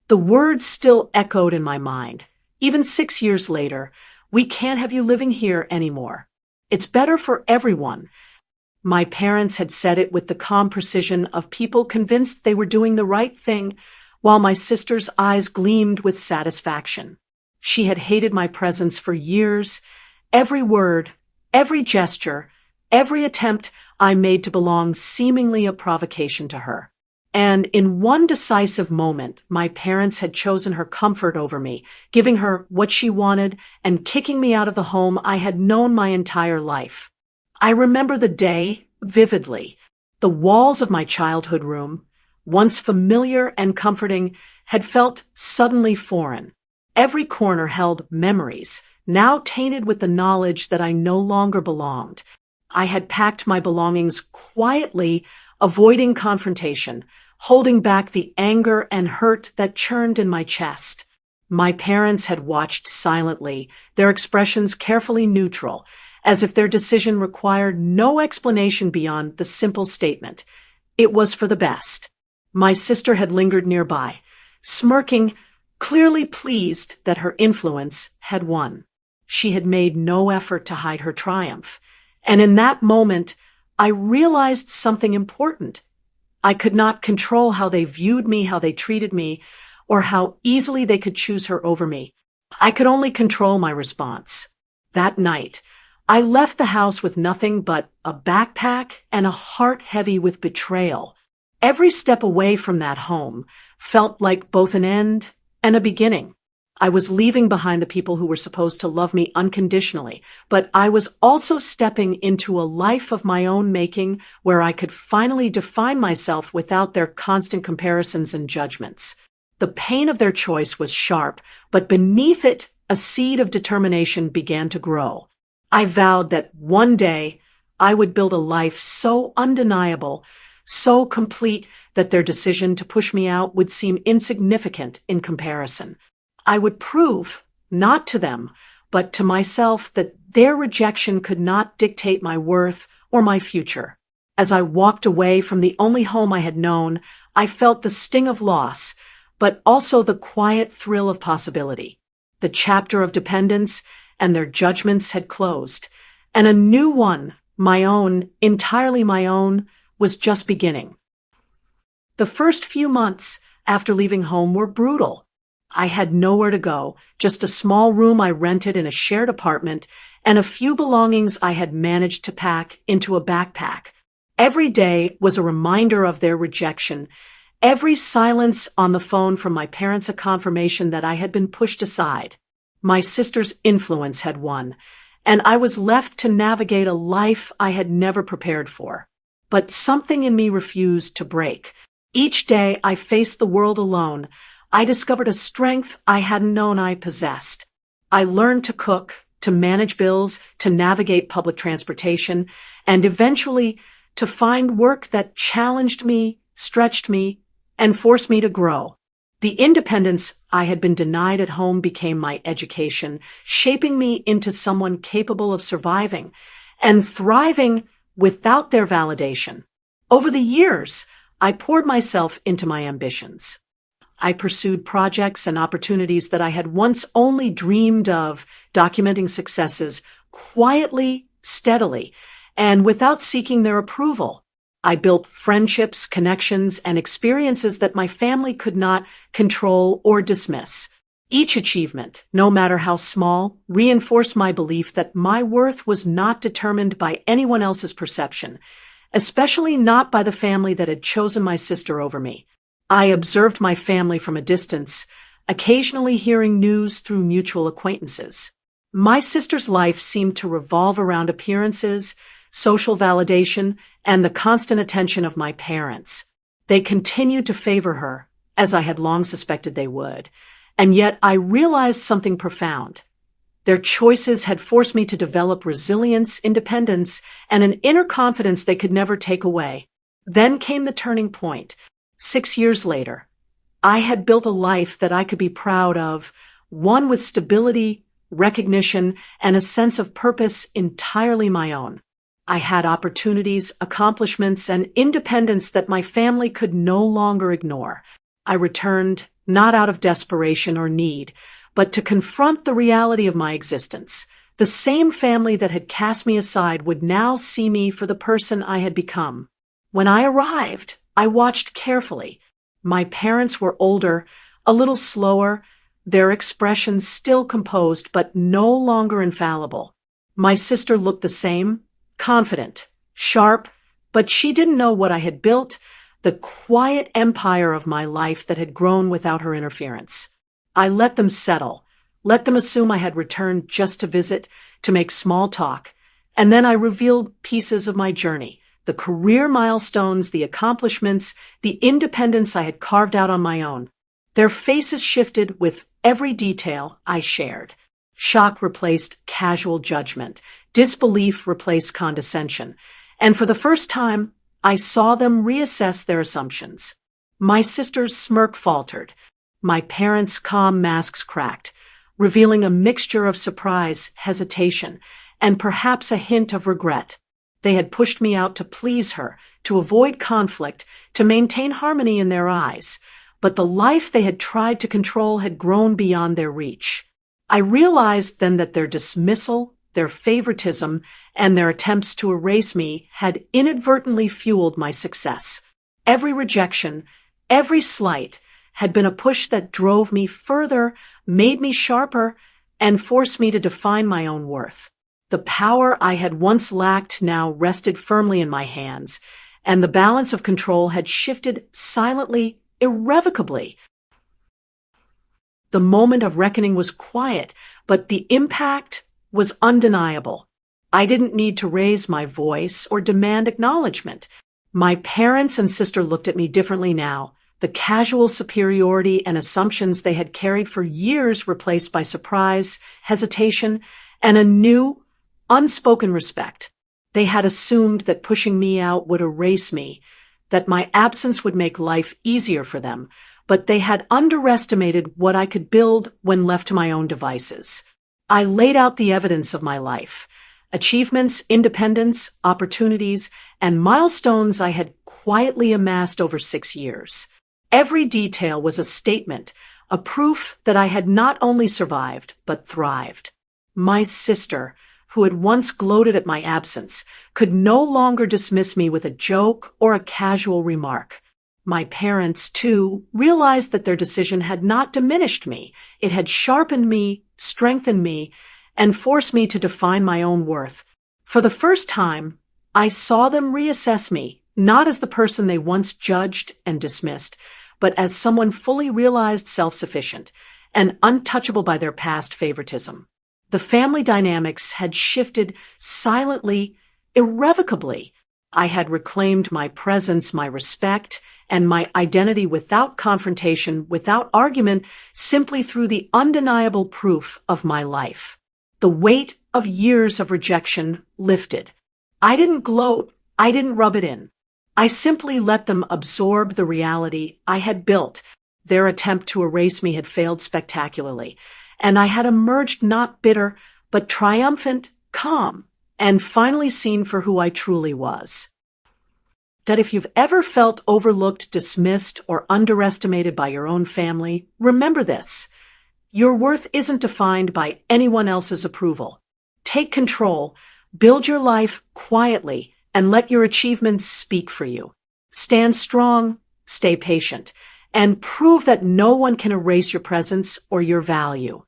The words still echoed in my mind. Even 6 years later, we can't have you living here anymore. It's better for everyone. My parents had said it with the calm precision of people convinced they were doing the right thing, while my sister's eyes gleamed with satisfaction. She had hated my presence for years. Every word, every gesture, every attempt I made to belong seemingly a provocation to her. And in one decisive moment, my parents had chosen her comfort over me, giving her what she wanted and kicking me out of the home I had known my entire life. I remember the day vividly. The walls of my childhood room, once familiar and comforting, had felt suddenly foreign. Every corner held memories, now tainted with the knowledge that I no longer belonged. I had packed my belongings quietly, avoiding confrontation, holding back the anger and hurt that churned in my chest. My parents had watched silently, their expressions carefully neutral, as if their decision required no explanation beyond the simple statement. It was for the best. My sister had lingered nearby, smirking, clearly pleased that her influence had won. She had made no effort to hide her triumph. And in that moment, I realized something important. I could not control how they viewed me, how they treated me, or how easily they could choose her over me. I could only control my response. That night, I left the house with nothing but a backpack and a heart heavy with betrayal. Every step away from that home felt like both an end and a beginning. I was leaving behind the people who were supposed to love me unconditionally, but I was also stepping into a life of my own making where I could finally define myself without their constant comparisons and judgments. The pain of their choice was sharp, but beneath it, a seed of determination began to grow. I vowed that one day I would build a life so undeniable, so complete that their decision to push me out would seem insignificant in comparison. I would prove, not to them, but to myself, that their rejection could not dictate my worth or my future. As I walked away from the only home I had known, I felt the sting of loss, but also the quiet thrill of possibility. The chapter of dependence and their judgments had closed, and a new one, my own, entirely my own, was just beginning. The first few months after leaving home were brutal. I had nowhere to go, just a small room I rented in a shared apartment and a few belongings I had managed to pack into a backpack. Every day was a reminder of their rejection. Every silence on the phone from my parents a confirmation that I had been pushed aside. My sister's influence had won, and I was left to navigate a life I had never prepared for. But something in me refused to break. Each day I faced the world alone. I discovered a strength I hadn't known I possessed. I learned to cook, to manage bills, to navigate public transportation, and eventually to find work that challenged me, stretched me, and forced me to grow. The independence I had been denied at home became my education, shaping me into someone capable of surviving and thriving without their validation. Over the years, I poured myself into my ambitions. I pursued projects and opportunities that I had once only dreamed of, documenting successes quietly, steadily, and without seeking their approval. I built friendships, connections, and experiences that my family could not control or dismiss. Each achievement, no matter how small, reinforced my belief that my worth was not determined by anyone else's perception, especially not by the family that had chosen my sister over me. I observed my family from a distance, occasionally hearing news through mutual acquaintances. My sister's life seemed to revolve around appearances, social validation, and the constant attention of my parents. They continued to favor her, as I had long suspected they would, and yet I realized something profound. Their choices had forced me to develop resilience, independence, and an inner confidence they could never take away. Then came the turning point. 6 years later, I had built a life that I could be proud of, one with stability, recognition, and a sense of purpose entirely my own. I had opportunities, accomplishments, and independence that my family could no longer ignore. I returned, not out of desperation or need, but to confront the reality of my existence. The same family that had cast me aside would now see me for the person I had become. When I arrived, I watched carefully. My parents were older, a little slower, their expressions still composed but no longer infallible. My sister looked the same, confident, sharp, but she didn't know what I had built, the quiet empire of my life that had grown without her interference. I let them settle, let them assume I had returned just to visit, to make small talk, and then I revealed pieces of my journey, the career milestones, the accomplishments, the independence I had carved out on my own. Their faces shifted with every detail I shared. Shock replaced casual judgment, disbelief replaced condescension, and for the first time, I saw them reassess their assumptions. My sister's smirk faltered. My parents' calm masks cracked, revealing a mixture of surprise, hesitation, and perhaps a hint of regret. They had pushed me out to please her, to avoid conflict, to maintain harmony in their eyes, but the life they had tried to control had grown beyond their reach. I realized then that their dismissal, their favoritism, and their attempts to erase me had inadvertently fueled my success. Every rejection, every slight, had been a push that drove me further, made me sharper, and forced me to define my own worth. The power I had once lacked now rested firmly in my hands, and the balance of control had shifted silently, irrevocably. The moment of reckoning was quiet, but the impact was undeniable. I didn't need to raise my voice or demand acknowledgement. My parents and sister looked at me differently now. The casual superiority and assumptions they had carried for years replaced by surprise, hesitation, and a new, unspoken respect. They had assumed that pushing me out would erase me, that my absence would make life easier for them, but they had underestimated what I could build when left to my own devices. I laid out the evidence of my life, achievements, independence, opportunities, and milestones I had quietly amassed over 6 years. Every detail was a statement, a proof that I had not only survived, but thrived. My sister, who had once gloated at my absence, could no longer dismiss me with a joke or a casual remark. My parents, too, realized that their decision had not diminished me. It had sharpened me, strengthened me, and forced me to define my own worth. For the first time, I saw them reassess me, not as the person they once judged and dismissed, but as someone fully realized self-sufficient and untouchable by their past favoritism. The family dynamics had shifted silently, irrevocably. I had reclaimed my presence, my respect, and my identity without confrontation, without argument, simply through the undeniable proof of my life. The weight of years of rejection lifted. I didn't gloat, I didn't rub it in. I simply let them absorb the reality I had built. Their attempt to erase me had failed spectacularly, and I had emerged not bitter, but triumphant, calm, and finally seen for who I truly was. That if you've ever felt overlooked, dismissed, or underestimated by your own family, remember this. Your worth isn't defined by anyone else's approval. Take control, build your life quietly, and let your achievements speak for you. Stand strong, stay patient, and prove that no one can erase your presence or your value.